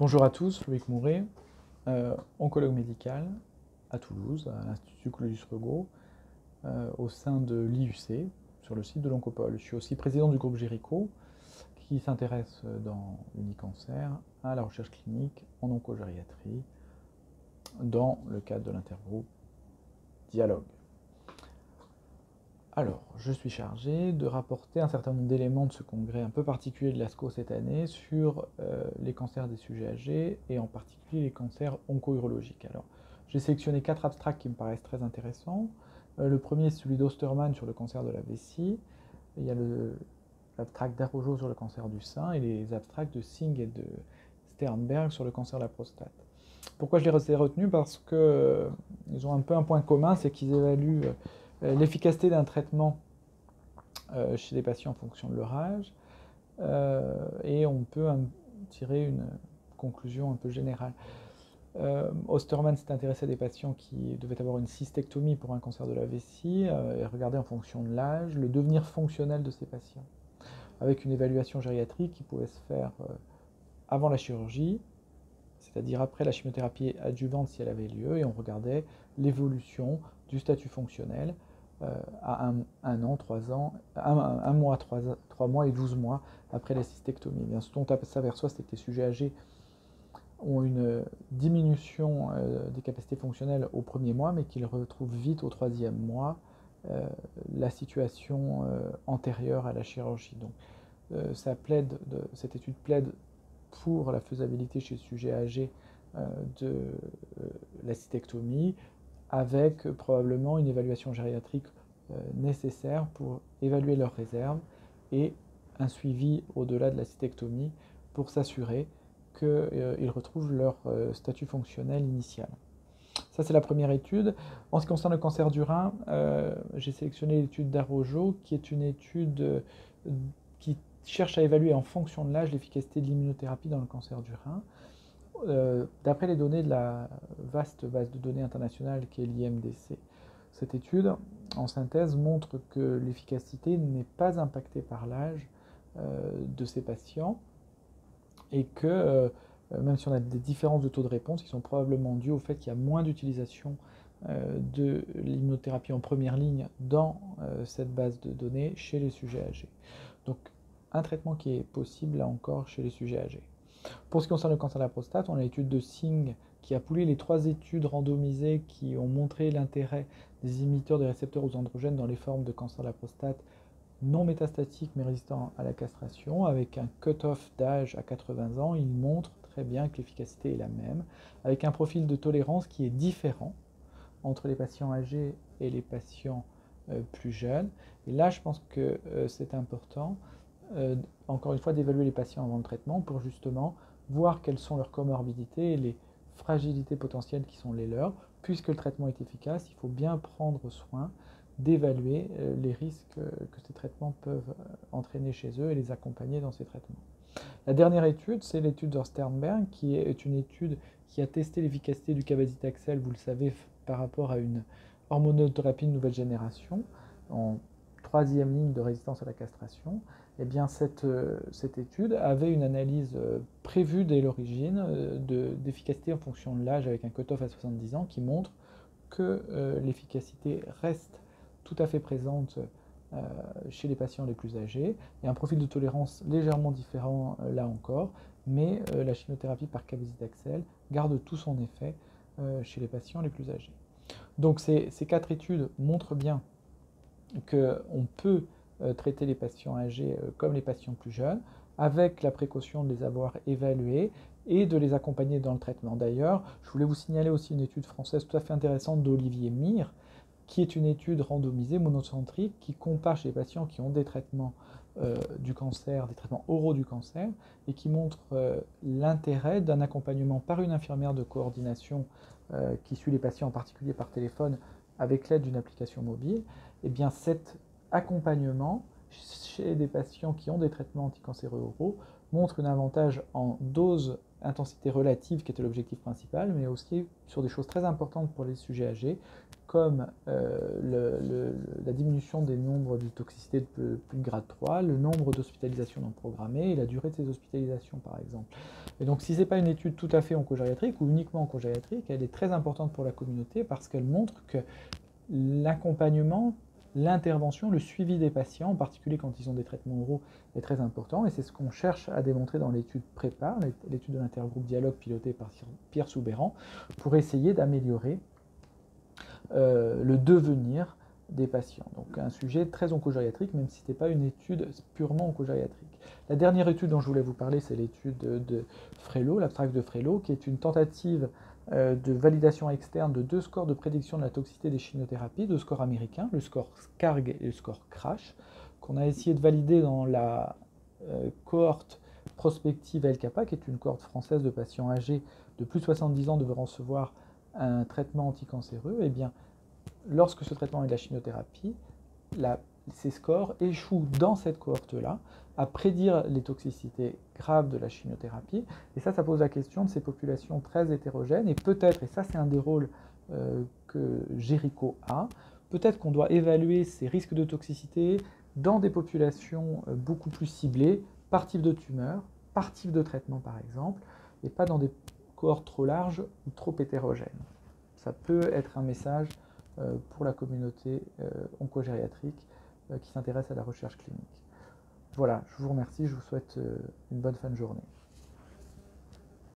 Bonjour à tous, Loïc Mouret, oncologue médical à Toulouse, à l'Institut Claudius-Regaud, au sein de l'IUC, sur le site de l'Oncopole. Je suis aussi président du groupe Géricault, qui s'intéresse dans l'unicancer à la recherche clinique en oncogériatrie, dans le cadre de l'intergroupe Dialogue. Alors, je suis chargé de rapporter un certain nombre d'éléments de ce congrès un peu particulier de l'ASCO cette année sur les cancers des sujets âgés et en particulier les cancers onco-urologiques. Alors, j'ai sélectionné 4 abstracts qui me paraissent très intéressants. Le premier est celui d'Osterman sur le cancer de la vessie. Il y a l'abstract d'Arrojo sur le cancer du sein et les abstracts de Singh et de Sternberg sur le cancer de la prostate. Pourquoi je les ai retenus? Parce qu'ils ont un peu un point commun, c'est qu'ils évaluent l'efficacité d'un traitement chez les patients en fonction de leur âge, et on peut tirer une conclusion un peu générale. Osterman s'est intéressé à des patients qui devaient avoir une cystectomie pour un cancer de la vessie et regarder en fonction de l'âge le devenir fonctionnel de ces patients, avec une évaluation gériatrique qui pouvait se faire avant la chirurgie, c'est-à-dire après la chimiothérapie adjuvante si elle avait lieu, et on regardait l'évolution du statut fonctionnel à un an, 3 ans, un mois, 3 mois et 12 mois après la cystectomie. Bien, ce dont on s'aperçoit, c'est que les sujets âgés ont une diminution des capacités fonctionnelles au premier mois, mais qu'ils retrouvent vite au 3e mois la situation antérieure à la chirurgie. Donc, cette étude plaide pour la faisabilité chez les sujets âgés de la cystectomie, avec probablement une évaluation gériatrique nécessaire pour évaluer leurs réserves et un suivi au-delà de la cystectomie pour s'assurer qu'ils retrouvent leur statut fonctionnel initial. Ça, c'est la première étude. En ce qui concerne le cancer du rein, j'ai sélectionné l'étude d'Arrojo, qui est une étude qui cherche à évaluer en fonction de l'âge l'efficacité de l'immunothérapie dans le cancer du rein. D'après les données de la vaste base de données internationale qui est l'IMDC, cette étude, en synthèse, montre que l'efficacité n'est pas impactée par l'âge de ces patients et que, même si on a des différences de taux de réponse, qui sont probablement dues au fait qu'il y a moins d'utilisation de l'immunothérapie en première ligne dans cette base de données chez les sujets âgés. Donc, un traitement qui est possible, là encore, chez les sujets âgés. Pour ce qui concerne le cancer de la prostate, on a l'étude de Singh qui a poolé les 3 études randomisées qui ont montré l'intérêt des inhibiteurs des récepteurs aux androgènes dans les formes de cancer de la prostate non métastatiques mais résistants à la castration, avec un cut-off d'âge à 80 ans. Il montre très bien que l'efficacité est la même, avec un profil de tolérance qui est différent entre les patients âgés et les patients plus jeunes. Et là, je pense que c'est important encore une fois, d'évaluer les patients avant le traitement pour justement voir quelles sont leurs comorbidités et les fragilités potentielles qui sont les leurs. Puisque le traitement est efficace, il faut bien prendre soin d'évaluer les risques que ces traitements peuvent entraîner chez eux et les accompagner dans ces traitements. La dernière étude, c'est l'étude de Sternberg, qui est une étude qui a testé l'efficacité du cabazitaxel, vous le savez, par rapport à une hormonothérapie de nouvelle génération, en 3e ligne de résistance à la castration. Eh bien, cette étude avait une analyse prévue dès l'origine d'efficacité en fonction de l'âge avec un cut-off à 70 ans qui montre que l'efficacité reste tout à fait présente chez les patients les plus âgés. Il y a un profil de tolérance légèrement différent là encore, mais la chimiothérapie par cabazitaxel garde tout son effet chez les patients les plus âgés. Donc ces 4 études montrent bien qu'on peut traiter les patients âgés comme les patients plus jeunes, avec la précaution de les avoir évalués et de les accompagner dans le traitement. D'ailleurs, je voulais vous signaler aussi une étude française tout à fait intéressante d'Olivier Mire, qui est une étude randomisée monocentrique qui compare chez les patients qui ont des traitements du cancer, des traitements oraux du cancer, et qui montre l'intérêt d'un accompagnement par une infirmière de coordination qui suit les patients en particulier par téléphone avec l'aide d'une application mobile. Et bien cet accompagnement chez des patients qui ont des traitements anticancéreux oraux montre un avantage en dose intensité relative qui était l'objectif principal, mais aussi sur des choses très importantes pour les sujets âgés, comme la diminution des nombres de toxicité de plus de grade 3, le nombre d'hospitalisations non programmées et la durée de ces hospitalisations par exemple. Et donc si ce n'est pas une étude tout à fait oncogériatrique ou uniquement oncogériatrique, elle est très importante pour la communauté parce qu'elle montre que l'accompagnement, l'intervention, le suivi des patients, en particulier quand ils ont des traitements oraux, est très important, et c'est ce qu'on cherche à démontrer dans l'étude PREPAR, l'étude de l'intergroupe dialogue pilotée par Pierre Soubeyran, pour essayer d'améliorer le devenir des patients. Donc un sujet très oncogériatrique, même si ce n'était pas une étude purement oncogériatrique. La dernière étude dont je voulais vous parler, c'est l'étude de Frelot, l'abstract de Frelot, qui est une tentative de validation externe de 2 scores de prédiction de la toxicité des chimiothérapies, 2 scores américains, le score SCARG et le score CRASH, qu'on a essayé de valider dans la cohorte prospective LCAPA, qui est une cohorte française de patients âgés de plus de 70 ans devant recevoir un traitement anticancéreux. Et bien, lorsque ce traitement est de la chimiothérapie, ces scores échouent dans cette cohorte-là à prédire les toxicités graves de la chimiothérapie. Et ça pose la question de ces populations très hétérogènes. Et peut-être, et ça c'est un des rôles que Jericho a, peut-être qu'on doit évaluer ces risques de toxicité dans des populations beaucoup plus ciblées, par type de tumeur, par type de traitement par exemple, et pas dans des cohortes trop larges ou trop hétérogènes. Ça peut être un message pour la communauté oncogériatrique qui s'intéresse à la recherche clinique. Voilà, je vous remercie, je vous souhaite une bonne fin de journée.